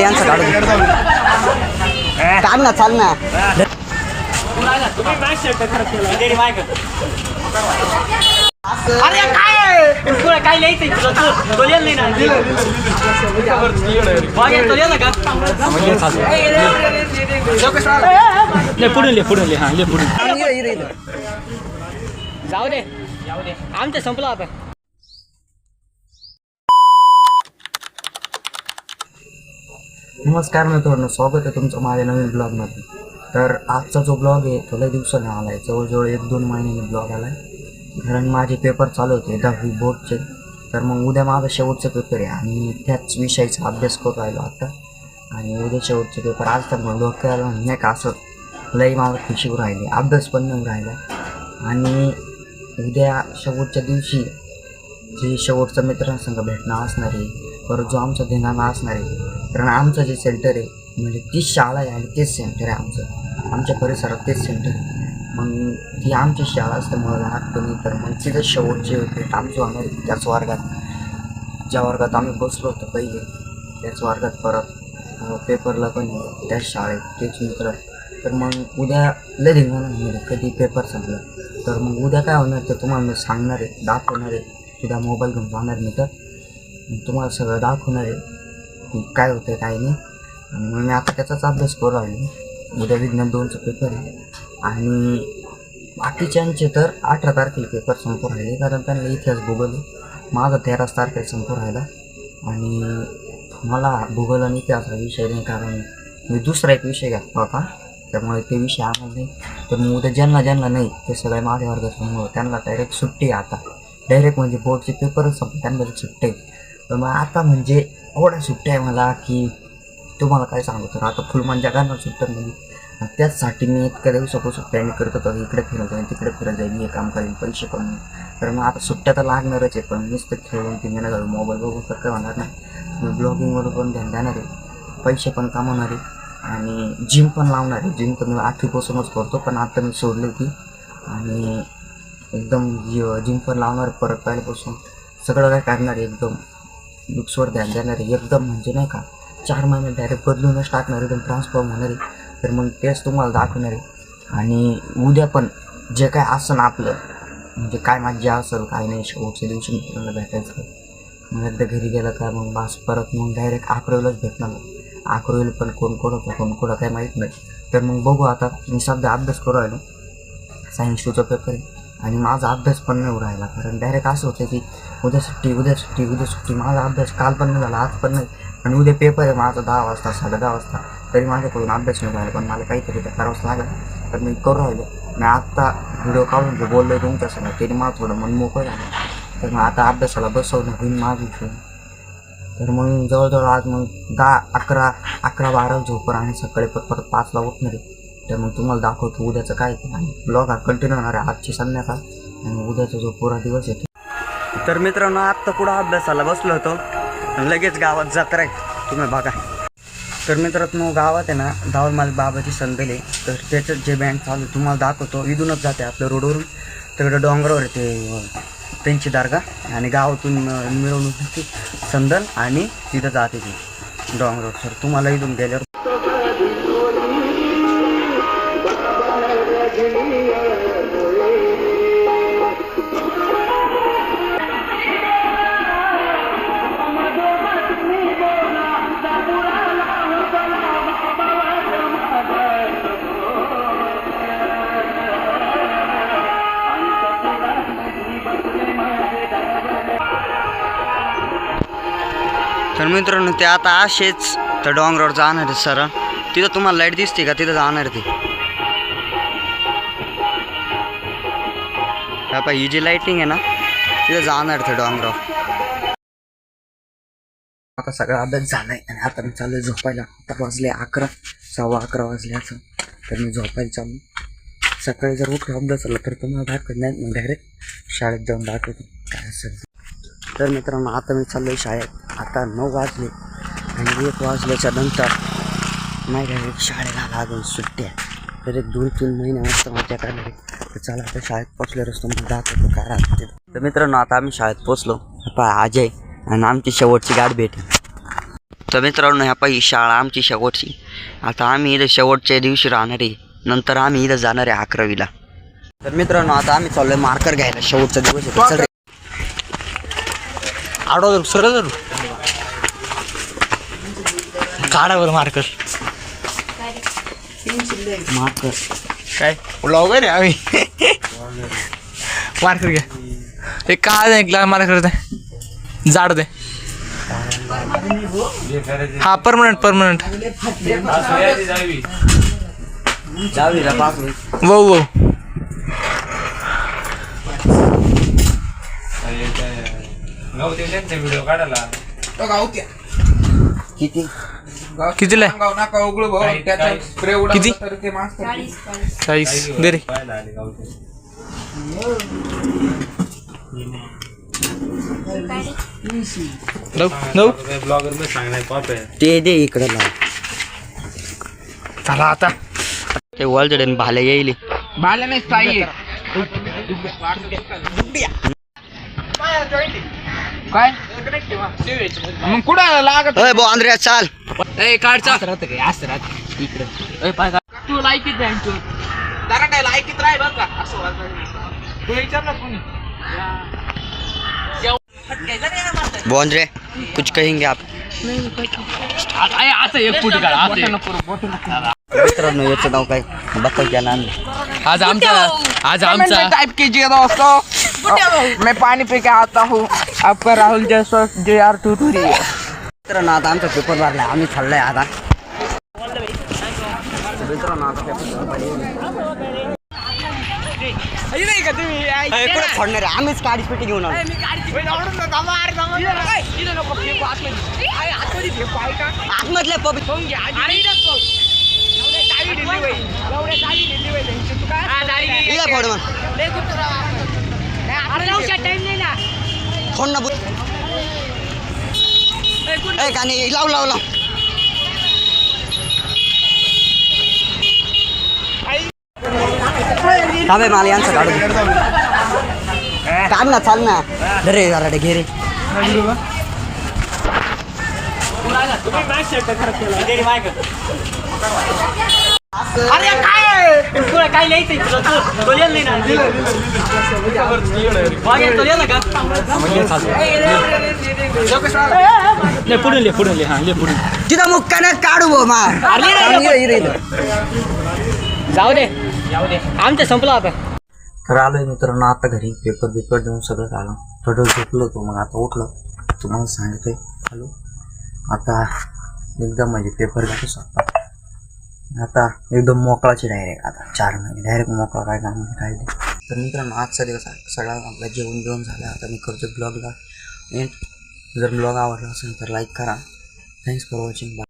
यांचं काढून काढ ना, चाल ना. अरे काय काय लिहायचंय तुला? तो लिहिलं नाही ना. तो लिहिलं का? पुढून ले हा ले पुढून. जाऊ दे आमचं संपलं आता. नमस्कार मित्रांनो, स्वागत आहे तुमचं माझ्या नवीन ब्लॉगमध्ये. तर आजचा जो ब्लॉग आहे तो लय दिवसाने आला आहे, जवळजवळ 1-2 महिन्याने ब्लॉग आला आहे. कारण माझे पेपर चालू होते 10वी बोर्डचे. तर मग उद्या माझा शेवटचा पेपर आहे आणि त्याच विषयाचा अभ्यास करू राहिलो आता. आणि उद्या शेवटचे पेपर आज तर मग डोक्याला नाही का असं लई मला खुशी राहिली, अभ्यास पण नाही राहिला. आणि उद्या शेवटच्या दिवशी जे शेवटचं मित्रांसंग भेटणं असणार आहे, परत जो आमचा धिंगाणा असणार आहे. कारण आमचं जे सेंटर आहे म्हणजे तीच शाळा आहे आणि तेच सेंटर आहे आमच्या परिसरात तेच सेंटर आहे. मग ती आमची शाळा असल्यामुळे लहानपणी तर मग तिथं शेवटचे होते आमचं होणार त्याच वर्गात, ज्या वर्गात आम्ही बसलो होतो पहिले त्याच वर्गात परत पेपरला पण त्याच शाळेत तेच मित्र. तर मग उद्या लय धिंगाणा होणार आहे कधी पेपर संपला. तर मग उद्या काय होणार ते तुम्हाला मी सांगणार आहे, दाखवणार आहे. उद्या मोबाईल घेऊन जाणार मी तर तुम्हाला सगळं दाखवणार आहे की काय होतं काय नाही. आणि मग मी आता त्याचाच अभ्यास करू राहिलो. उद्या विज्ञान 2चा पेपर आहे आणि बाकीच्यांचे तर 18 तारखेला पेपर संपू राहिले, कारण त्यांना इतिहास भूगोल माझा 13 तारखेला संपू राहिला. आणि मला भूगोल आणि इतिहास हा विषय नाही, कारण मी दुसरा एक विषय घेतला होता त्यामुळे ते विषय आम्हाला नाही. तर मग उद्या ज्यांना नाही ते सगळे माझ्या वर्गात त्यांना डायरेक्ट सुट्टी आहे. आता डायरेक्ट म्हणजे बोर्डचे पेपरच संपले त्यांना सुट्टी आहे. तर मग आता म्हणजे एवढ्या सुट्ट्या आहे मला की तुम्हाला काय सांगू. तर आता फुल मजा करणार सुट्ट्यांमध्ये. त्याचसाठी मी इतक्या दिवसापासून प्लॅनिंग करत होतो इकडे फिरत जाईन तिकडे फिरत जाईन, हे काम करेन, पैसे कमवून. तर मग आता सुट्ट्या तर लागणारच आहे, पण नुसतं खेळून 3 महिने झालं मोबाईल बघून तर काय होणार नाही. मी ब्लॉगिंगवर पण ध्यान देणार आहे, पैसे पण कमवणार आहे आणि जिम पण लावणार आहे. जिम तर मी 8वीपासूनच करतो, पण आता मी सोडली होती आणि एकदम जिम पण लावणार परत पहिल्यापासून. सगळं काय करणार आहे, एकदम लुक्सवर ध्यान देणार आहे एकदम. म्हणजे नाही का 4 महिने डायरेक्ट बदलूनच टाकणार, एकदम ट्रान्सफॉर्म होणार आहे. तर मग तेच तुम्हाला दाखवणार आहे. आणि उद्या पण जे काय असेल आपलं म्हणजे काय मज्जा असेल काय नाही, शेवटच्या दिवशी मित्रांना भेटायचं. मग एकदा घरी गेलं का मग बस परत मग डायरेक्ट 11वीलाच भेटणार. 11वीला पण कोण होतं कोण काय माहीत नाही. तर मग बघू. आता मी सध्या अभ्यास करू राहिलो, सायन्स 2चा पेपर आहे आणि माझा अभ्यास पण नाही राहिला. कारण डायरेक्ट असं होतं की उद्या सुट्टी. माझा अभ्यास काल पण नाही झाला, आज पण नाही. आणि उद्या पेपर आहे माझा 10 वाजता 10:30 वाजता, तरी माझ्याकडून अभ्यास नाही झाला. पण मला काहीतरी तर करावंच लागेल. तर मी करू राहिलो. मी आत्ता व्हिडिओ काढून जे बोललो आहे तुमच्यासमोर तरी मला थोडं मन मोकळं झालं. तर मग आता अभ्यासाला बसवणं होईल माझं. तर मग जवळजवळ आज मग 10-11-12 झोपर आणि सकाळी परत 5ला उठणार आहे. तर मग तुम्हाला दाखवतो उद्याचं काय ते. आणि ब्लॉग हा कंटिन्यू होणार आहे आजची संध्याकाळ आणि उद्याचा जो पुरा दिवस येतो. तर मित्रांनो आत्ता पुढं अभ्यासाला बसलो होतो आणि लगेच गावात जत्रा आहे, तुम्ही बघा. तर मित्रांनो गावात आहे ना धावलमाल बाबाची संदल आहे. तर त्याच्यात जे बँड चालू तुम्हाला दाखवतो. इथूनच जाते आपल्या रोडवरून तिकडे डोंगरावर येते त्यांची दर्गा आणि गावातून मिरवणूक ती संदल आणि तिथं जाते ती डोंगरावर. तर तुम्हाला इथून गेल्यावर तर मित्रांनो ते आता असेच तर डोंगरावर जाणार आहे सर. तिथं तुम्हाला लाईट दिसते का, तिथं जाणार ती. आता ही जी लाईटिंग आहे ना तिथं जाणार ते डोंगरावर. आता सगळा अभ्यास झाला आहे आणि आता मी चालू आहे झोपायला. आता वाजले 11, 11:15 वाजले असं. तर मी झोपायला चालू. सकाळी जर उठलो अभ्यासाला तर तुम्हाला दाखवत नाही, मग डायरेक्ट शाळेत जाऊन दाखवतो काय असेल. तर मित्रांनो आता मी चाललो आहे शाळेत. आता 9 वाजले आणि 1 वाजल्याच्या नंतर नाही डायरेक्ट शाळेला लागून सुट्ट्या. तर 2-3 महिने मस्त मजा करणार आहे. तर चला आता शाळेत पोचल्यावरच तुम्हाला दाखवतो काय राहते. तर मित्रांनो आता आम्ही शाळेत पोचलो. पहा अजय आणि आमची शेवटची गाठ भेट. तर मित्रांनो ह्या पाहिजे शाळा आमची शेवटची. आता आम्ही इथं शेवटच्या दिवशी राहणार आहे. नंतर आम्ही इथं जाणार आहे 11वीला. तर मित्रांनो आता आम्ही चाललोय मार्कर घ्यायला. शेवटचा दिवस आहे. आडो सरळ धरू काढावर मार्कर काय ब्लॉगर आहे आम्ही. मार्कर घ्या. हे काय ऐकला मार्कर दे जाड दे. हा परमनंट वो वो व्हिडिओ काढायला किती कितीला किती 40 दे रे. ब्लॉगर में सांगणार पाप आहे. ते दे इकडे लाव. चला आता ते वॉलजडे भाले येईल. बाला नाही काय मग कुठं लागत अय बो अंद्रे चाल. ए काढचा असं राहत इकडे तू लायकीत आहे तू जरा लायकीत राह बघ का असं तू विचारलं कोणी बो अंद्रे कुछ कहेंगे आप. आता एक फुट काढ मित्रांनो याचं नाव काय बक्का क्या नाम. आज आमचा टाइप कीजिए दोस्तों. मैं पानी पी के आता हूँ आपका राहुल जैसा JR टूटूरी. मित्रांनो आता आमचा पेपर भरलाय. आम्ही चाललोय आता. मित्रांनो आता पेपर फोडणार आहे. आम्हीच काडीच पेटी घेऊन आलो. आतमधले पब्लिक फोड मग फोन ना बुत का नाही लाव लाव लाव. थांबे मला यांचं काढू दे. काढ ना चाल ना. घरे जरा घे रे. अरे काय तुला काय लिहायचंय तुला तो लिहिलं नाही ना पुढे तिथं मुक्काने काढू भो मा. जाऊ दे आमचं संपलं आता. तर आलोय मित्रांनो आता घरी. पेपर देऊन सगळं आलं. थोडं झोपलो होतो मग आता उठलो. तुम्हाला सांगतोय हॅलो. आता एकदम म्हणजे पेपर घेतो शकता. आता एकदम मोकळाची डायरेक्ट. आता 4 महिने डायरेक्ट मोकळा. काय काम काय नाही. तर मित्रांनो आजचा दिवस सगळा आपला जेवण झालं. आता मी करतो ब्लॉगला एंड. जर ब्लॉग आवडला असेल तर लाईक करा. Thanks for watching.